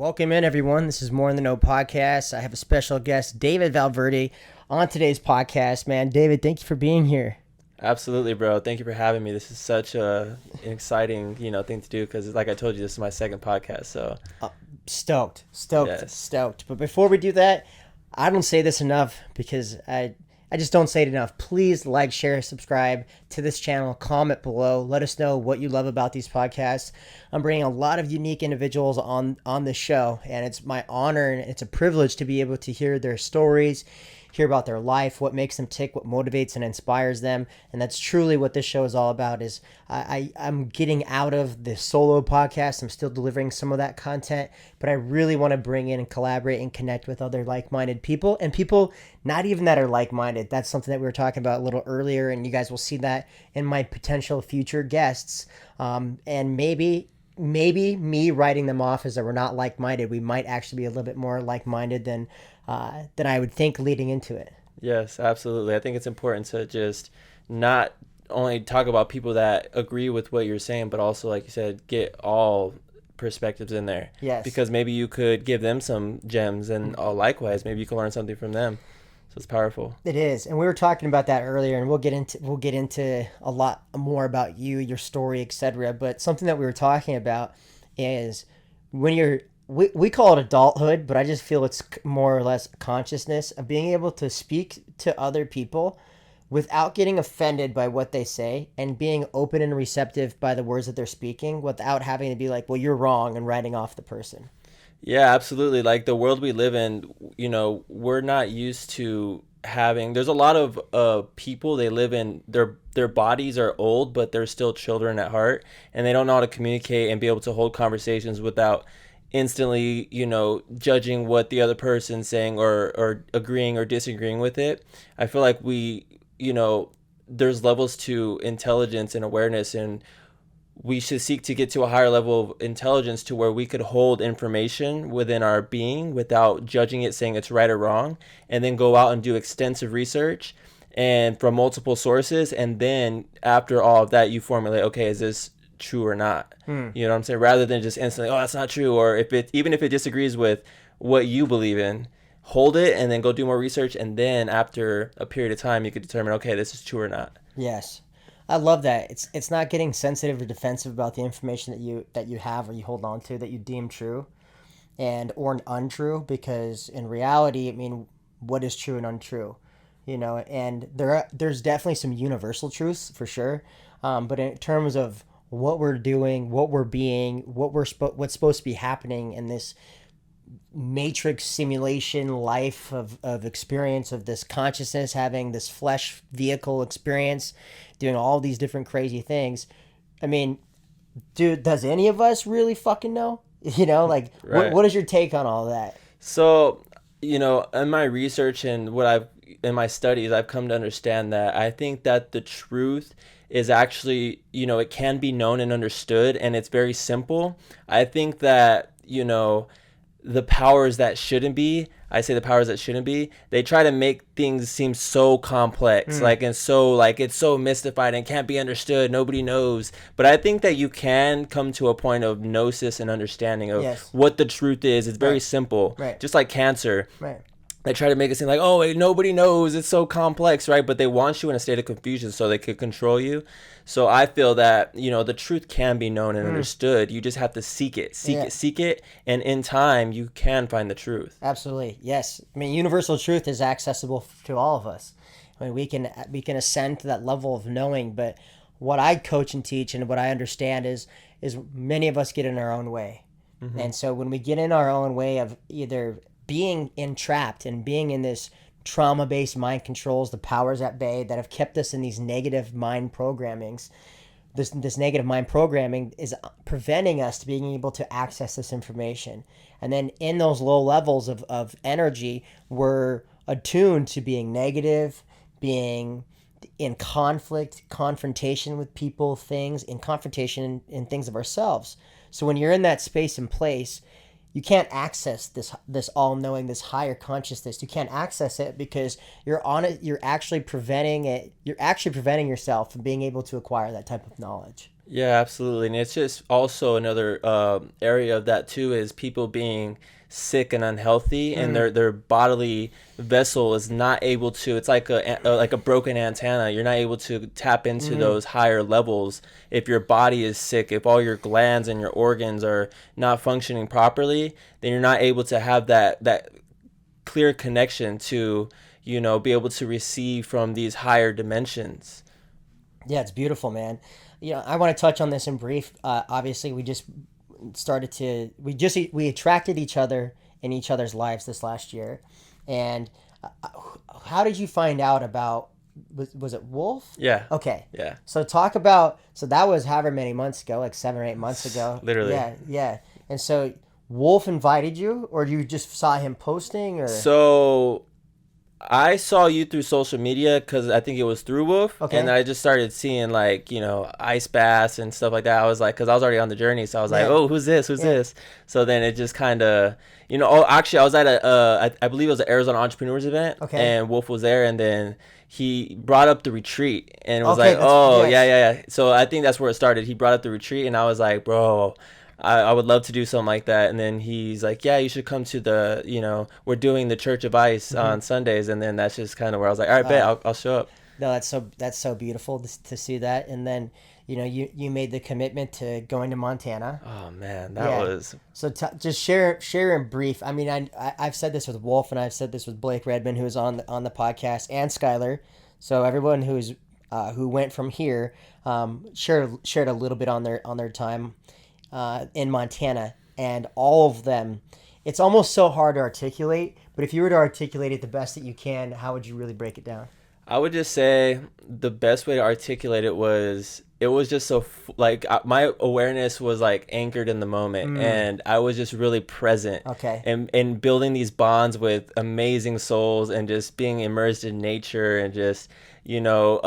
Welcome in, everyone. This is More in the Know podcast. I have a special guest, David Valverde, on today's podcast. Man, David, thank you for being here. Absolutely, bro. Thank you for having me. This is such an exciting, thing to do because, like I told you, this is my second podcast. So Stoked. Yes. But before we do that, I don't say this enough because I just don't say it enough. Please like, share, subscribe to this channel. Comment below. Let us know what you love about these podcasts. I'm bringing a lot of unique individuals on this show, and it's my honor and it's a privilege to be able to hear their stories, hear about their life, what makes them tick, what motivates and inspires them. And that's truly what this show is all about. Is I'm getting out of the solo podcast. I'm still delivering some of that content, but I really want to bring in and collaborate and connect with other like-minded people, and people not even that are like-minded. That's something that we were talking about a little earlier, and you guys will see that in my potential future guests. And maybe me writing them off as that we're not like-minded, we might actually be a little bit more like-minded than I would think leading into it. Yes, absolutely. I think it's important to just not only talk about people that agree with what you're saying, but also, like you said, get all perspectives in there. Yes. Because maybe you could give them some gems, and likewise, maybe you can learn something from them. So it's powerful. It is, and we were talking about that earlier, and we'll get into a lot more about you, your story, etc. But something that we were talking about is when we call it adulthood, but I just feel it's more or less consciousness of being able to speak to other people without getting offended by what they say, and being open and receptive by the words that they're speaking without having to be like, well, you're wrong, and writing off the person. Yeah, absolutely. Like the world we live in, we're not used to having. There's a lot of people. They live in their bodies are old, but they're still children at heart, and they don't know how to communicate and be able to hold conversations without instantly, judging what the other person's saying or agreeing or disagreeing with it. I feel like there's levels to intelligence and awareness, and we should seek to get to a higher level of intelligence to where we could hold information within our being without judging it, saying it's right or wrong, and then go out and do extensive research and from multiple sources. And then after all of that, you formulate, okay, is this true or not? You know what I'm saying? Rather than just instantly, oh, that's not true. Or even if it disagrees with what you believe in, hold it and then go do more research. And then after a period of time, you could determine, okay, this is true or not. Yes. I love that. It's not getting sensitive or defensive about the information that you have or you hold on to that you deem true or untrue, because in reality, I mean, what is true and untrue? And there's definitely some universal truths for sure. But in terms of what we're doing, what we're being, what's supposed to be happening in this matrix simulation life of experience of this consciousness, having this flesh vehicle experience, doing all these different crazy things. I mean, dude, does any of us really fucking know? Right. What is your take on all that? So, in my research and in my studies, I've come to understand that I think that the truth is actually, it can be known and understood, and it's very simple. I think that, the powers that shouldn't be, they try to make things seem so complex, and so it's so mystified and can't be understood. Nobody knows. But I think that you can come to a point of gnosis and understanding of what the truth is. It's very simple, just like cancer. Right. They try to make it seem like, oh, nobody knows. It's so complex, right? But they want you in a state of confusion so they could control you. So I feel that, the truth can be known and understood. You just have to seek it. And in time, you can find the truth. Absolutely. Yes. I mean, universal truth is accessible to all of us. I mean, we can ascend to that level of knowing. But what I coach and teach and what I understand is many of us get in our own way. Mm-hmm. And so when we get in our own way of either being entrapped and being in this trauma-based mind controls, the powers at bay that have kept us in these negative mind programmings, this negative mind programming is preventing us to being able to access this information. And then in those low levels of energy, we're attuned to being negative, being in conflict, confrontation with people, things, in confrontation in things of ourselves. So when you're in that space and place, you can't access this all-knowing, this higher consciousness. You can't access it because you're on it. You're actually preventing yourself from being able to acquire that type of knowledge. Yeah, absolutely. And it's just also another area of that too is people being sick and unhealthy, and their bodily vessel is not able to. It's like a broken antenna. You're not able to tap into those higher levels if your body is sick. If all your glands and your organs are not functioning properly, then you're not able to have that clear connection to, be able to receive from these higher dimensions. Yeah, it's beautiful, man. I want to touch on this in brief. Obviously, we just started to we attracted each other in each other's lives this last year, and how did you find out about? Was it Wolf? Yeah. Okay. Yeah. So talk about that was however many months ago, like 7 or 8 months ago. Literally. Yeah, yeah. And so Wolf invited you, or you just saw him posting, or So I saw you through social media because I think it was through Wolf. Okay. And I just started seeing like, ice baths and stuff like that. I was like, because I was already on the journey. So I was like, Yeah. oh, who's this? Who's this? So then it just kind of, oh, actually, I was at I believe it was an Arizona Entrepreneurs event. Okay. And Wolf was there. And then he brought up the retreat and was Okay, like, oh, yes. yeah. So I think that's where it started. He brought up the retreat and I was like, bro, I would love to do something like that. And then he's like, yeah, you should come to we're doing the Church of Ice on Sundays. And then that's just kind of where I was like, all right, bet, I'll show up. No, that's so beautiful to see that. And then you made the commitment to going to Montana. Oh man, that was. So just share in brief. I mean, I've said this with Wolf, and I've said this with Blake Redmond, who was on the podcast, and Skylar. So everyone who went from here shared a little bit on their time in Montana, and all of them. It's almost so hard to articulate, but if you were to articulate it the best that you can, how would you really break it down? I would just say the best way to articulate it was just so my awareness was like anchored in the moment, and I was just really present. Okay. And building these bonds with amazing souls and just being immersed in nature and just no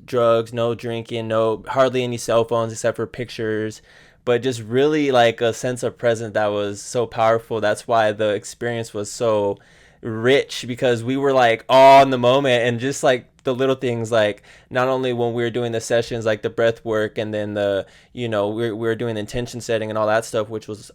drugs, no drinking, no hardly any cell phones except for pictures, but just really like a sense of presence that was so powerful. That's why the experience was so rich, because we were like all in the moment, and just like the little things, like not only when we were doing the sessions like the breath work, and then we were doing the intention setting and all that stuff, which was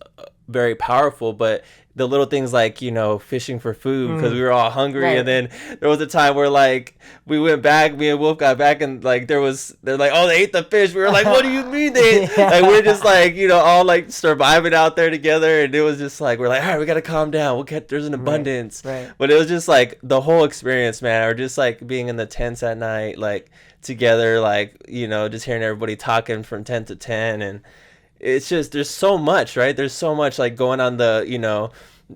very powerful, but the little things like fishing for food because we were all hungry. Right. And then there was a time where like we went back, me and Wolf got back, and like they're like, oh, they ate the fish. We were like, what do you mean they like we're just like all like surviving out there together, and it was just like we're like, all right, we gotta calm down, there's an abundance. Right. But it was just like the whole experience, man, or just like being in the tents at night, like together, like just hearing everybody talking from 10 to 10. And it's just, there's so much, right? There's so much like going on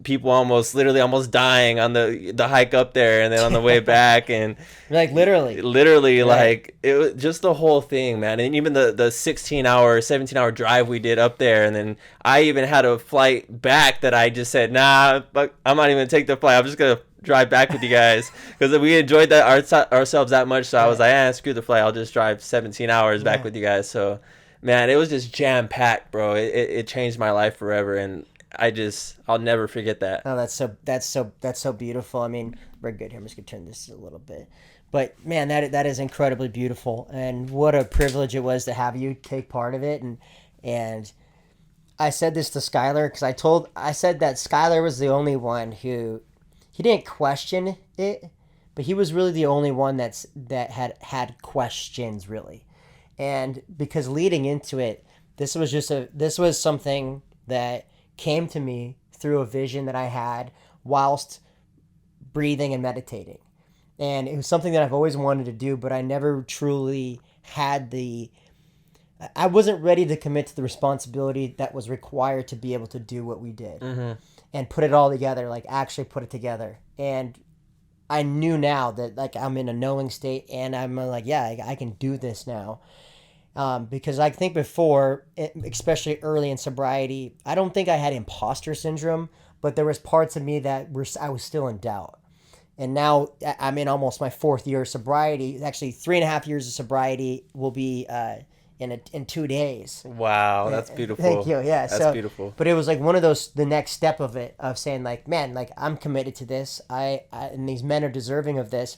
people literally almost dying on the hike up there, and then on the way back, and like literally right. Like it was just the whole thing, man. And even the 17-hour drive we did up there, and then I even had a flight back that I just said, nah, I'm not even gonna take the flight, I'm just gonna drive back with you guys, because we enjoyed that ourselves that much. So I was like, screw the flight, I'll just drive 17 hours back with you guys. So man, it was just jam packed, bro. It changed my life forever, and I'll never forget that. Oh, that's so beautiful. I mean, we're good here. I'm just gonna turn this a little bit, but man, that is incredibly beautiful, and what a privilege it was to have you take part of it. And I said this to Skylar, because I said that Skylar was the only one who, he didn't question it, but he was really the only one that had questions, really. And because leading into it, this was something that came to me through a vision that I had whilst breathing and meditating. And it was something that I've always wanted to do, but I never truly had I wasn't ready to commit to the responsibility that was required to be able to do what we did. Mm-hmm. And put it all together, like actually put it together. And I knew now that like I'm in a knowing state, and I'm like, yeah, I can do this now. Because I think before, especially early in sobriety, I don't think I had imposter syndrome, but there was parts of me that I was still in doubt. And now I'm in almost my 4th year of sobriety. Actually, 3.5 years of sobriety will be in 2 days. Wow, that's beautiful. Thank you. Yeah, that's beautiful. But it was like one of those, the next step of it, of saying like, man, like I'm committed to this. And these men are deserving of this.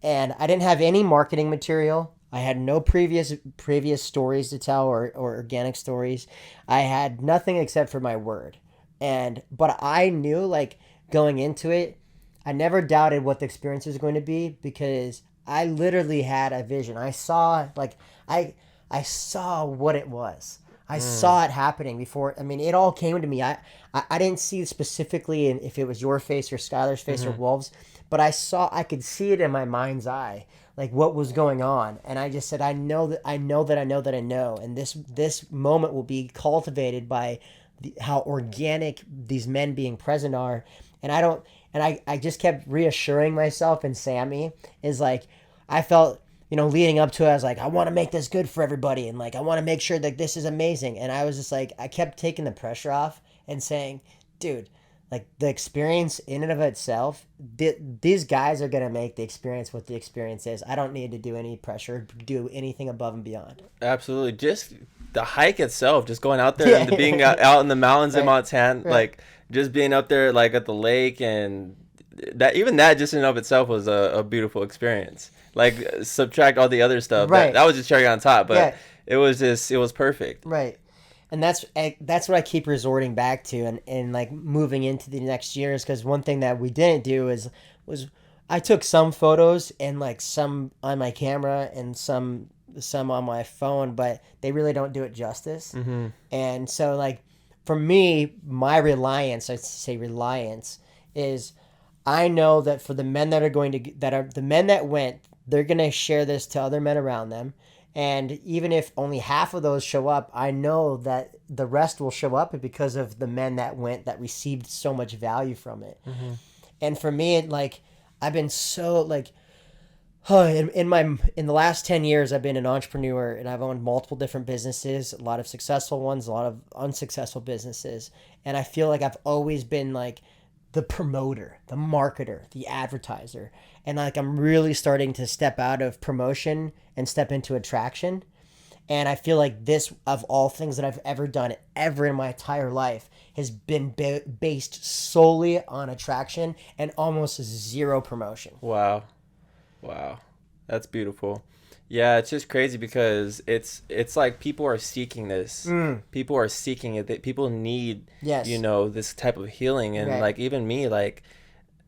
And I didn't have any marketing material. I had no previous stories to tell or organic stories. I had nothing except for my word. And but I knew like going into it, I never doubted what the experience was going to be because I literally had a vision. I saw like I I saw what it was. I Mm. saw it happening before. I mean, it all came to me. I didn't see specifically if it was your face or Skylar's face or Mm-hmm. Wolves, but I could see it in my mind's eye, like what was going on. And I just said, I know. And this moment will be cultivated by how organic these men being present are. And I don't, and I just kept reassuring myself and Sammy is like, I felt, leading up to it, I was like, I want to make this good for everybody. And like, I want to make sure that this is amazing. And I was just like, I kept taking the pressure off and saying, dude, like the experience in and of itself, these guys are going to make the experience what the experience is. I don't need to do any pressure, do anything above and beyond. Absolutely. Just the hike itself, just going out there and being Yeah. out in the mountains in Right. Montana, Right. like just being up there, like at the lake, and that just in and of itself was a beautiful experience. Like subtract all the other stuff, that Right. was just cherry on top, but Yeah. it was perfect. Right. And that's what I keep resorting back to, and like moving into the next years, because one thing that we didn't do was I took some photos and like some on my camera and some on my phone, but they really don't do it justice. Mm-hmm. And so like for me, my reliance, I say reliance, is I know that for the men that are the men that went, they're gonna share this to other men around them. And even if only half of those show up, I know that the rest will show up because of the men that went that received so much value from it. Mm-hmm. And for me, like I've been so like in the last 10 years I've been an entrepreneur and I've owned multiple different businesses, a lot of successful ones, a lot of unsuccessful businesses, and I feel like I've always been like the promoter, the marketer, the advertiser, and like I'm really starting to step out of promotion and step into attraction. And I feel like this, of all things that I've ever done, ever in my entire life, has been based solely on attraction and almost zero promotion. Wow. Wow. That's beautiful. Yeah, it's just crazy because it's like people are seeking this. Mm. People are seeking it. That people need, Yes. this type of healing. And Right. like even me, like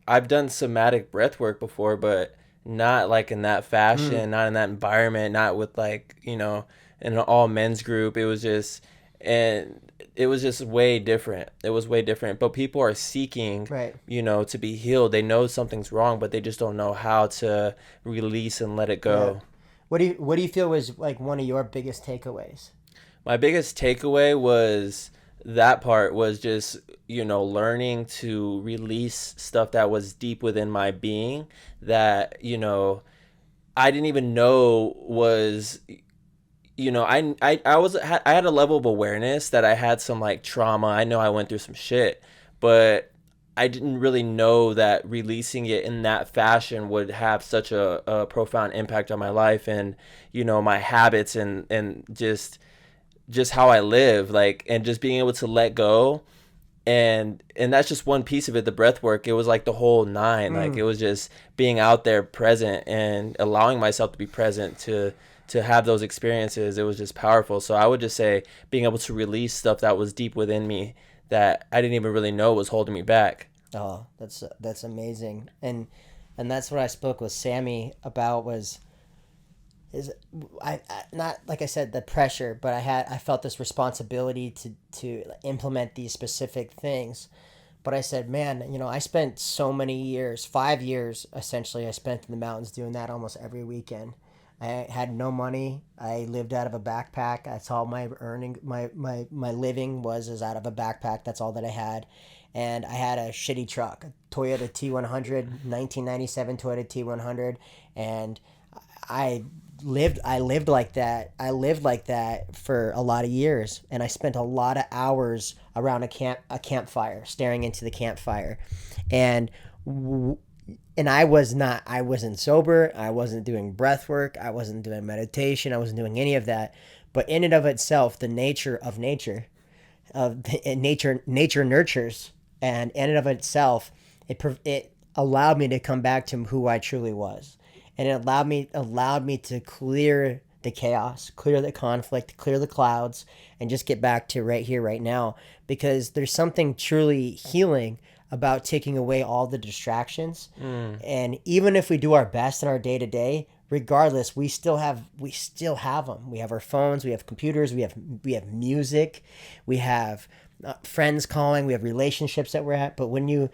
I've done somatic breath work before, but not like in that Mm. fashion, not in that environment, not with like, in an all men's group. And it was just way different. It was way different. But people are seeking, Right. to be healed. They know something's wrong, but they just don't know how to release and let it Yeah. go. What do you feel was like one of your biggest takeaways? My biggest takeaway was that part was just, learning to release stuff that was deep within my being that, I didn't even know was, I had a level of awareness that I had some like trauma. I know I went through some shit, but I didn't really know that releasing it in that fashion would have such a profound impact on my life and, my habits and just how I live, like, and just being able to let go. And that's just one piece of it, the breath work. It was like the whole nine. Like Mm. it was just being out there present and allowing myself to be present to have those experiences. It was just powerful. So I would just say being able to release stuff that was deep within me that I didn't even really know was holding me back. Oh, that's amazing. And that's what I spoke with Sammy about was is I not like I said the pressure, but I felt this responsibility to implement these specific things. But I said, man, I spent so many years, 5 years essentially, I spent in the mountains doing that almost every weekend. I had no money. I lived out of a backpack. That's all my earning, my living was is out of a backpack. That's all that I had. And I had a shitty truck, a Toyota T100, 1997 Toyota T100. And I I lived like that. I lived like that for a lot of years, and I spent a lot of hours around a campfire, staring into the campfire, and and I wasn't sober. I wasn't doing breath work. I wasn't doing meditation. I wasn't doing any of that. But in and of itself, the nature of nature, nature nurtures, and in and of itself, it allowed me to come back to who I truly was. and it allowed me to clear the chaos, clear the conflict, clear the clouds, and just get back to right here, right now. Because there's something truly healing about taking away all the distractions. And even if we do our best in our day to day, regardless, we still have them. We have our phones, we have computers, we have music, we have friends calling, we have relationships that we're at. But when you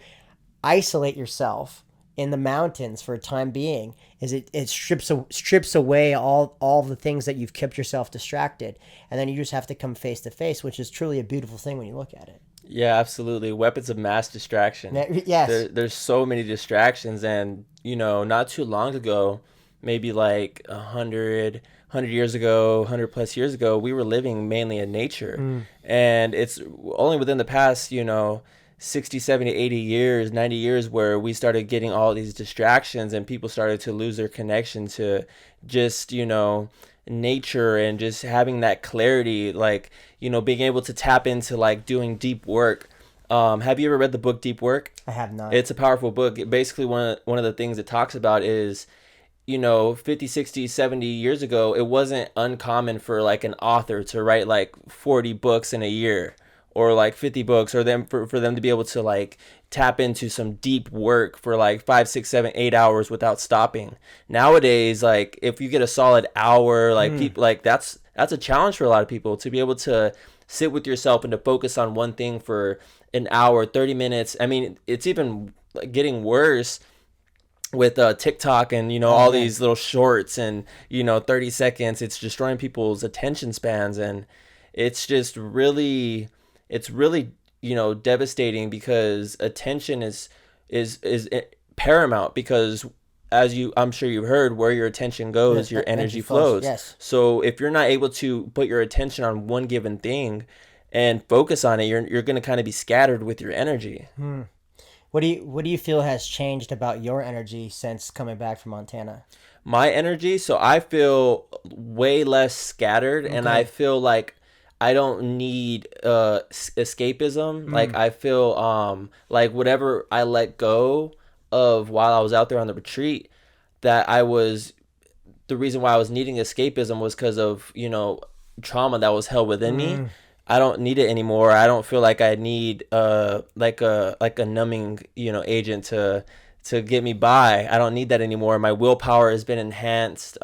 isolate yourself in the mountains for a time being, is it strips away all the things that you've kept yourself distracted, and then you just have to come face to face, which is truly a beautiful thing when you look at it. Yeah, absolutely. Weapons of mass distraction. Yes. There's so many distractions, and not too long ago, maybe like 100 years ago, 100 plus years ago, we were living mainly in nature. And it's only within the past, 60, 70, 80 years, 90 years where we started getting all these distractions and people started to lose their connection to just, nature and just having that clarity, like, being able to tap into like doing deep work. Have you ever read the book Deep Work? I have not. It's a powerful book. Basically, one of the things it talks about is 50, 60, 70 years ago, it wasn't uncommon for like an author to write like 40 books in a year or like 50 books, or for them to be able to like tap into some deep work for like 5, 6, 7, 8 hours without stopping. Nowadays, like if you get a solid hour, like people like that's a challenge for a lot of people to be able to sit with yourself and to focus on one thing for an hour, 30 minutes. I mean, it's even getting worse with TikTok and all these little shorts and 30 seconds. It's destroying people's attention spans, and it's really devastating, because attention is paramount, because I'm sure you've heard, where your attention goes, your energy flows. Yes. So if you're not able to put your attention on one given thing and focus on it, you're going to kind of be scattered with your energy. What do you feel has changed about your energy since coming back from Montana? My energy, so I feel way less scattered, and I feel like I don't need escapism. Like I feel like whatever I let go of while I was out there on the retreat, that the reason why I was needing escapism was because of trauma that was held within me. I don't need it anymore. I don't feel like I need like a numbing agent to get me by. I don't need that anymore. My willpower has been enhanced.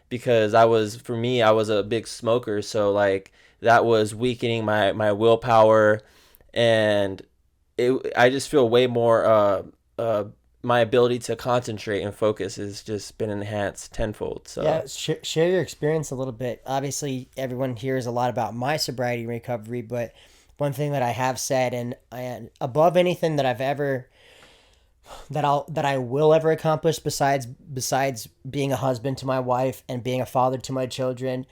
Because I was a big smoker, so like that was weakening my willpower, and I just feel way more my ability to concentrate and focus has just been enhanced tenfold. So yeah, share your experience a little bit. Obviously, everyone hears a lot about my sobriety and recovery, but one thing that I have said, and above anything that I will ever accomplish, besides being a husband to my wife and being a father to my children,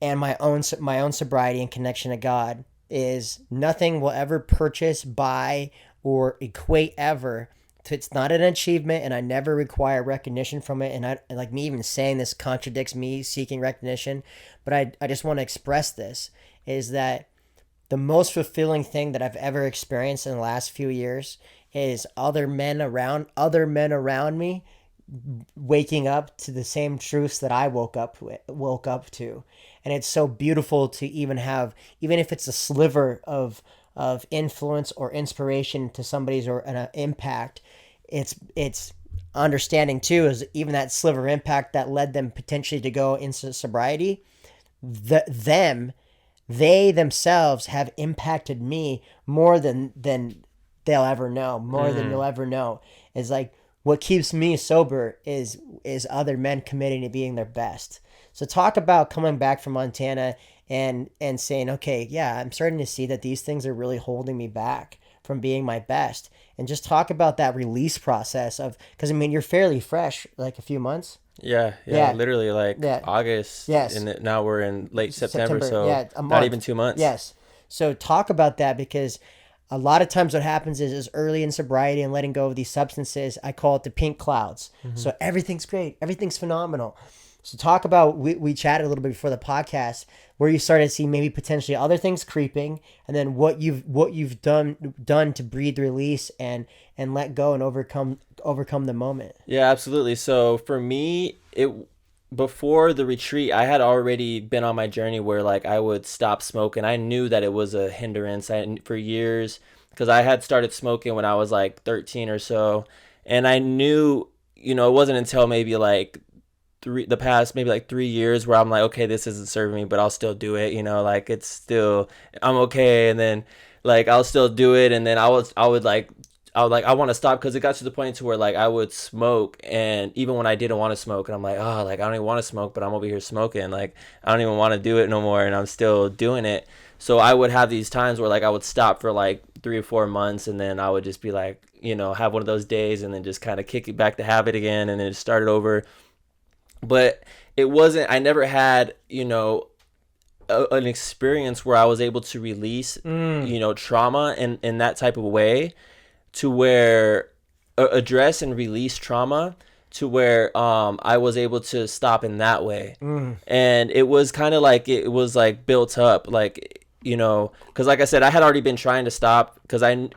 and my own sobriety and connection to God, is nothing will ever purchase, buy, or equate ever. It's not an achievement, and I never require recognition from it. And like me even saying this contradicts me seeking recognition, but I just want to express this, is that the most fulfilling thing that I've ever experienced in the last few years is other men around me waking up to the same truths that I woke up to. And it's so beautiful to even if it's a sliver of influence or inspiration to somebody's or an impact. It's understanding too, is even that sliver impact that led them potentially to go into sobriety, they themselves have impacted me more than they'll ever know, more than you'll ever know. Is like what keeps me sober is other men committing to being their best. So talk about coming back from Montana and saying, okay, yeah, I'm starting to see that these things are really holding me back from being my best. And just talk about that release process of, because I mean, you're fairly fresh, like a few months. Yeah, literally like August. Yes. And now we're in late September, so a month. not even 2 months. Yes. So talk about that, because a lot of times what happens is early in sobriety and letting go of these substances, I call it the pink clouds. So everything's great. Everything's phenomenal. So talk about, we chatted a little bit before the podcast where you started to see maybe potentially other things creeping, and then what you've done to breathe, release, and let go and overcome the moment. Yeah, absolutely. So for me, it before the retreat, I had already been on my journey where like I would stop smoking. I knew that it was a hindrance for years because I had started smoking when I was like 13 or so, and I knew, it wasn't until maybe like the past maybe like 3 years where I'm like, okay, this isn't serving me, but I'll still do it. Like it's still, I'm okay, and then like I'll still do it, and then I want to stop because it got to the point to where like I would smoke, and even when I didn't want to smoke, and I'm like, oh, like I don't even want to smoke, but I'm over here smoking, like I don't even want to do it no more, and I'm still doing it. So I would have these times where like I would stop for like 3 or 4 months, and then I would just be like, have one of those days, and then just kind of kick it back to habit again, and then just start it over. But it wasn't. I never had an experience where I was able to release trauma in that type of way, to where address and release trauma to where I was able to stop in that way. And it was kind of like it was like built up, like because like I said, I had already been trying to stop because I'm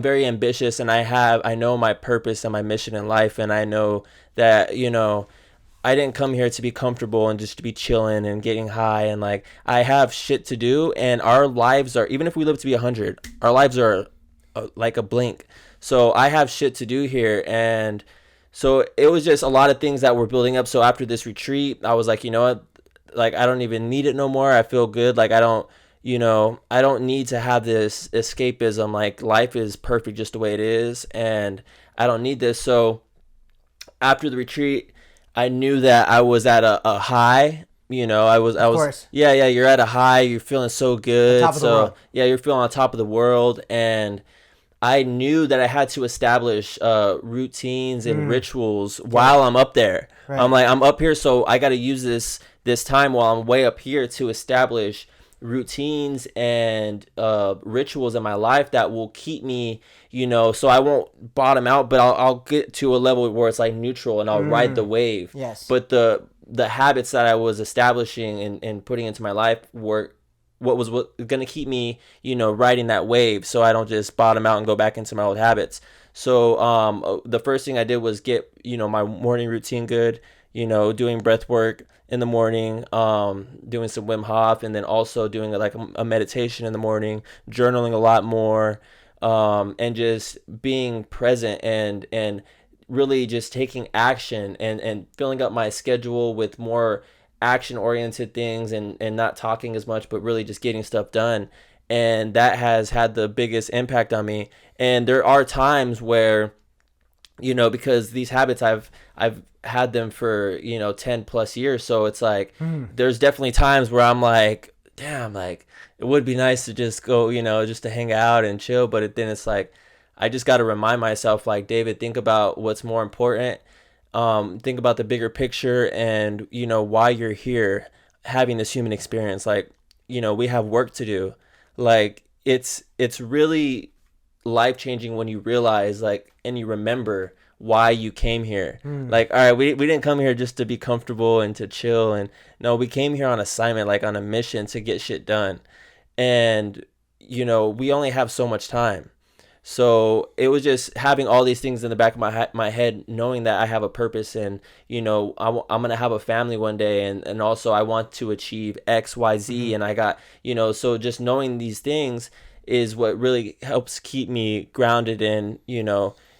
very ambitious, and I know my purpose and my mission in life, and I know that I didn't come here to be comfortable and just to be chilling and getting high, and like I have shit to do, and our lives are, even if we live to be 100, our lives are like a blink. So I have shit to do here, and so it was just a lot of things that were building up. So after this retreat, I was like, you know what, like I don't even need it no more. I feel good. Like I don't need to have this escapism. Like life is perfect just the way it is, and I don't need this. So after the retreat, I knew that I was at a high. I was, course. Yeah, you're at a high. You're feeling so good. Top of the world. Yeah, you're feeling on top of the world. And I knew that I had to establish routines and rituals while I'm up there. Right. I'm like, I'm up here, so I got to use this time while I'm way up here to establish routines and rituals in my life that will keep me, so I won't bottom out, but I'll get to a level where it's like neutral, and I'll ride the wave. Yes. But the habits that I was establishing and putting into my life were what was going to keep me, riding that wave, so I don't just bottom out and go back into my old habits. So the first thing I did was get, my morning routine good, doing breath work in the morning, doing some Wim Hof, and then also doing like a meditation in the morning, journaling a lot more, and just being present and really just taking action and filling up my schedule with more action-oriented things, and not talking as much, but really just getting stuff done. And that has had the biggest impact on me. And there are times where, because these habits I've had them for 10 plus years, so it's like there's definitely times where I'm like, damn, like it would be nice to just go, just to hang out and chill, but then it's like I just got to remind myself, like, David, think about what's more important. Think about the bigger picture, and why you're here having this human experience. Like, we have work to do. Like it's really life-changing when you realize, like, and you remember why you came here. Like, all right, we didn't come here just to be comfortable and to chill, and no, we came here on assignment, like on a mission to get shit done. And we only have so much time. So it was just having all these things in the back of my head, knowing that I have a purpose, and I'm gonna have a family one day, and also I want to achieve X, Y, Z, and I got so just knowing these things is what really helps keep me grounded in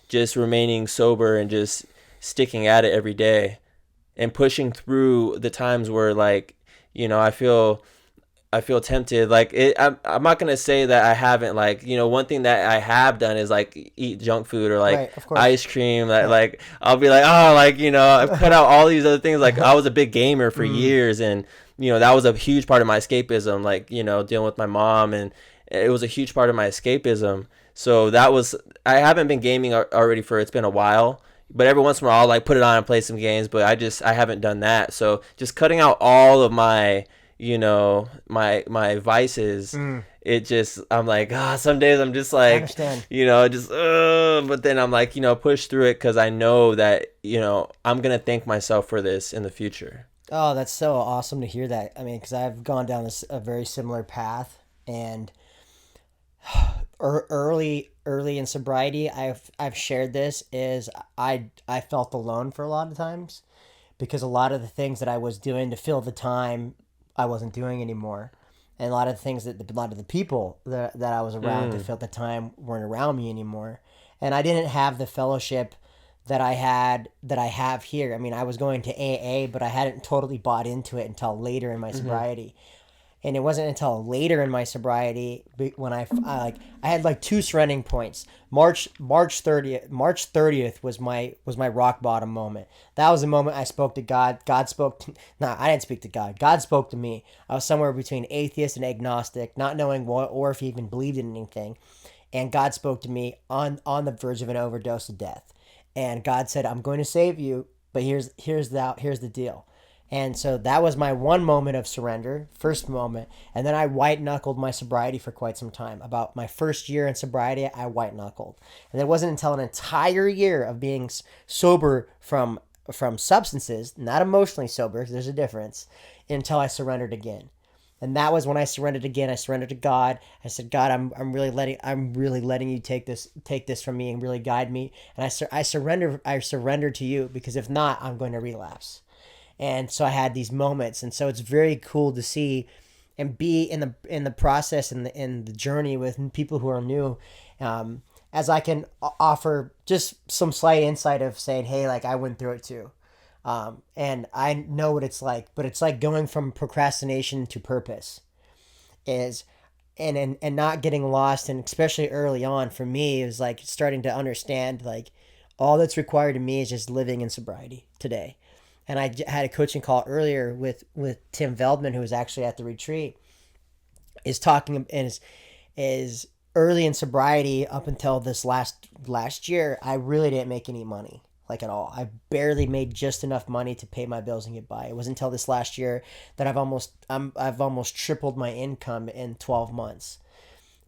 just remaining sober and just sticking at it every day, and pushing through the times where like I feel tempted. Like I'm not gonna say that I haven't. Like one thing that I have done is like eat junk food or like ice cream. Like I'll be like, oh, like I've cut out all these other things. Like I was a big gamer for years, and that was a huge part of my escapism. Like dealing with my mom, and it was a huge part of my escapism. So I haven't been gaming already it's been a while. But every once in a while, I'll like put it on and play some games. But I haven't done that. So just cutting out all of my my vices. Mm, It just, I'm like, some days I'm just I like, understand. just but then I'm like, push through it, because I know that I'm gonna thank myself for this in the future. Oh, that's so awesome to hear that. I mean, because I've gone down a very similar path, and early in sobriety, I've shared this is I felt alone for a lot of times because a lot of the things that I was doing to fill the time I wasn't doing anymore, and a lot of the things that a lot of the people that I was around to Mm. fill the time weren't around me anymore, and I didn't have the fellowship that I have here. I mean, I was going to AA, but I hadn't totally bought into it until later in my Mm-hmm. sobriety. And it wasn't until later in my sobriety when I had like two surrendering points. March 30th was my rock bottom moment. That was the moment I spoke to God. God spoke to, no, I didn't speak to God. God spoke to me. I was somewhere between atheist and agnostic, not knowing what or if he even believed in anything. And God spoke to me on the verge of an overdose of death. And God said, "I'm going to save you, but here's the deal." And so that was my one moment of surrender, first moment. And then I white knuckled my sobriety for quite some time. About my first year in sobriety, I white knuckled. And it wasn't until an entire year of being sober from substances, not emotionally sober, 'cause there's a difference, until I surrendered again. And that was when I surrendered again. I surrendered to God. I said, God, I'm really letting you take this from me and really guide me. And I surrender to you, because if not, I'm going to relapse. And so I had these moments, and so it's very cool to see and be in the process, in the journey with people who are new, as I can offer just some slight insight of saying, hey, like I went through it too. And I know what it's like, but it's like going from procrastination to purpose is, and not getting lost. And especially early on for me, it was like starting to understand like all that's required of me is just living in sobriety today. And I had a coaching call earlier with Tim Veldman, who was actually at the retreat, is talking and is early in sobriety up until this last year. I really didn't make any money, like at all. I barely made just enough money to pay my bills and get by. It was until this last year that I've almost tripled my income in 12 months.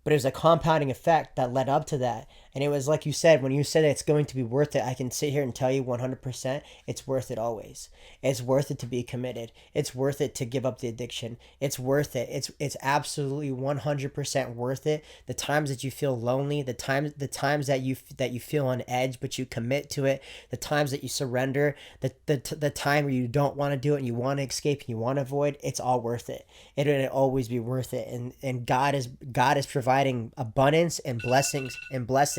But it was a compounding effect that led up to that. And it was like you said, when you said it's going to be worth it, I can sit here and tell you 100% it's worth it always. It's worth it to be committed. It's worth it to give up the addiction. It's worth it. It's absolutely 100% worth it. The times that you feel lonely, the times that you feel on edge but you commit to it, the times that you surrender, the time where you don't want to do it and you want to escape and you want to avoid, it's all worth it. It'll always be worth it. And God is providing abundance and blessings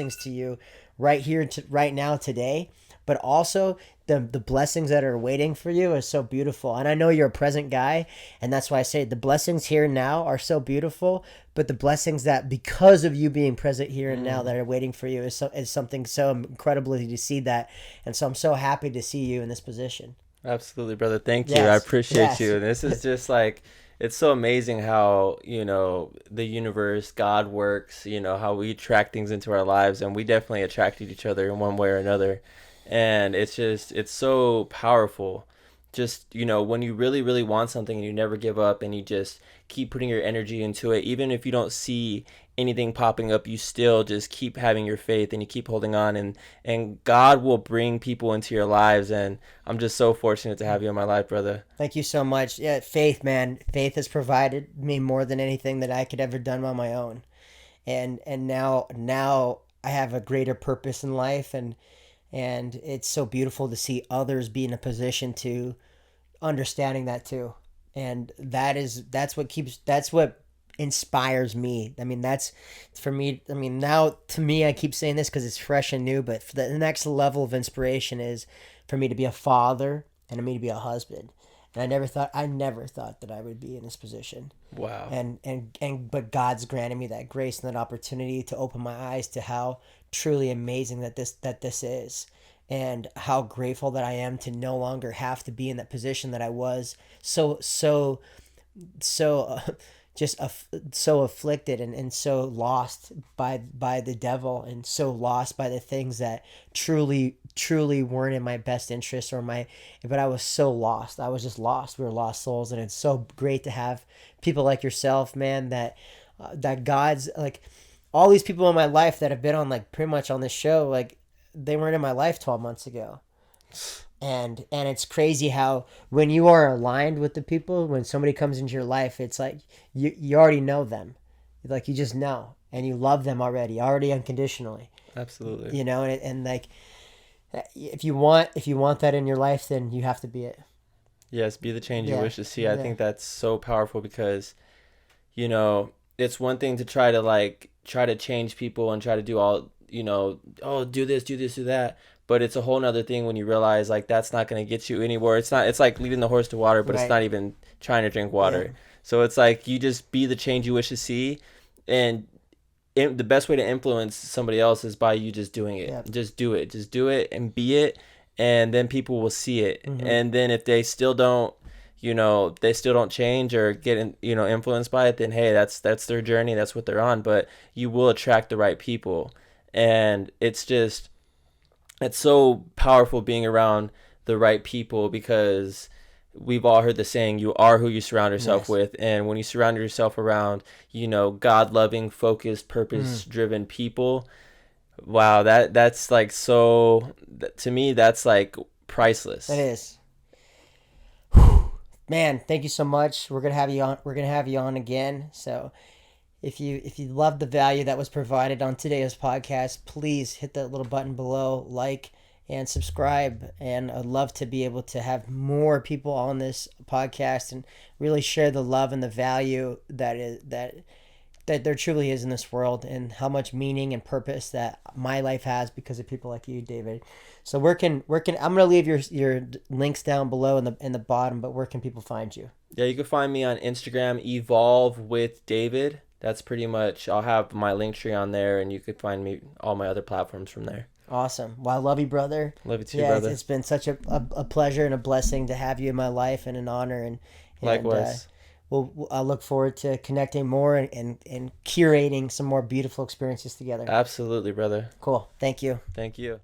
to you right here right now today, but also the blessings that are waiting for you are so beautiful. And I know you're a present guy, and that's why I say the blessings here and now are so beautiful, but the blessings that because of you being present here and now Mm. that are waiting for you is something so incredibly to see that. And so I'm so happy to see you in this position. Absolutely, brother. Thank you. I Yes, appreciate yes. you. And this is just like, it's so amazing how, the universe, God works, how we attract things into our lives, and we definitely attracted each other in one way or another. And it's so powerful. Just, when you really, really want something and you never give up and you just keep putting your energy into it, even if you don't see anything popping up, you still just keep having your faith and you keep holding on, and God will bring people into your lives. And I'm just so fortunate to have you in my life, brother. Thank you so much. Yeah, faith, man. Faith has provided me more than anything that I could ever done on my own. And now I have a greater purpose in life, and it's so beautiful to see others be in a position to understanding that too. And that's what inspires me. I mean, that's for me. I mean, now to me, I keep saying this because it's fresh and new, but for the next level of inspiration is for me to be a father and for me to be a husband. And I never thought that I would be in this position. Wow. But God's granted me that grace and that opportunity to open my eyes to how truly amazing that this is, and how grateful that I am to no longer have to be in that position that I was so just so afflicted and so lost by the devil, and so lost by the things that truly weren't in my best interest, but I was so lost. I was just lost. We were lost souls, and it's so great to have people like yourself, man, that God's like, all these people in my life that have been on, like, pretty much on this show, like, they weren't in my life 12 months ago. And it's crazy how when you are aligned with the people, when somebody comes into your life, it's like you already know them, like, you just know, and you love them already unconditionally. Absolutely. You know, and like, if you want that in your life, then you have to be it. Yes, be the change you Yeah. wish to see. I Yeah. think that's so powerful because, you know, it's one thing to try to change people and try to do all, oh, do this, do that. But it's a whole nother thing when you realize, like, that's not going to get you anywhere. It's like leading the horse to water, but it's Right. not even trying to drink water. Yeah. So it's like you just be the change you wish to see. And the best way to influence somebody else is by you just doing it. Yeah. Just do it. Just do it and be it. And then people will see it. Mm-hmm. And then if they still don't, they still don't change or get influenced by it, then hey, that's their journey. That's what they're on. But you will attract the right people. And it's so powerful being around the right people, because we've all heard the saying, you are who you surround yourself Yes. with. And when you surround yourself around, God-loving, focused, purpose-driven people, wow, that's like, so, to me, that's like priceless. It is. Man, thank you so much. We're gonna have you on. We're gonna have you on again. So, if you love the value that was provided on today's podcast, please hit that little button below, like and subscribe. And I'd love to be able to have more people on this podcast and really share the love and the value that there truly is in this world, and how much meaning and purpose that my life has because of people like you, David. So where can I'm gonna leave your links down below in the bottom, but where can people find you? Yeah, you can find me on Instagram, Evolve with David. That's pretty much, I'll have my link tree on there, and you could find me all my other platforms from there. Awesome. Well, I love you, brother. Love you too, Yeah, brother. it's been such a pleasure and a blessing to have you in my life, and an honor. And Likewise. I look forward to connecting more and curating some more beautiful experiences together. Absolutely, brother. Cool. Thank you. Thank you.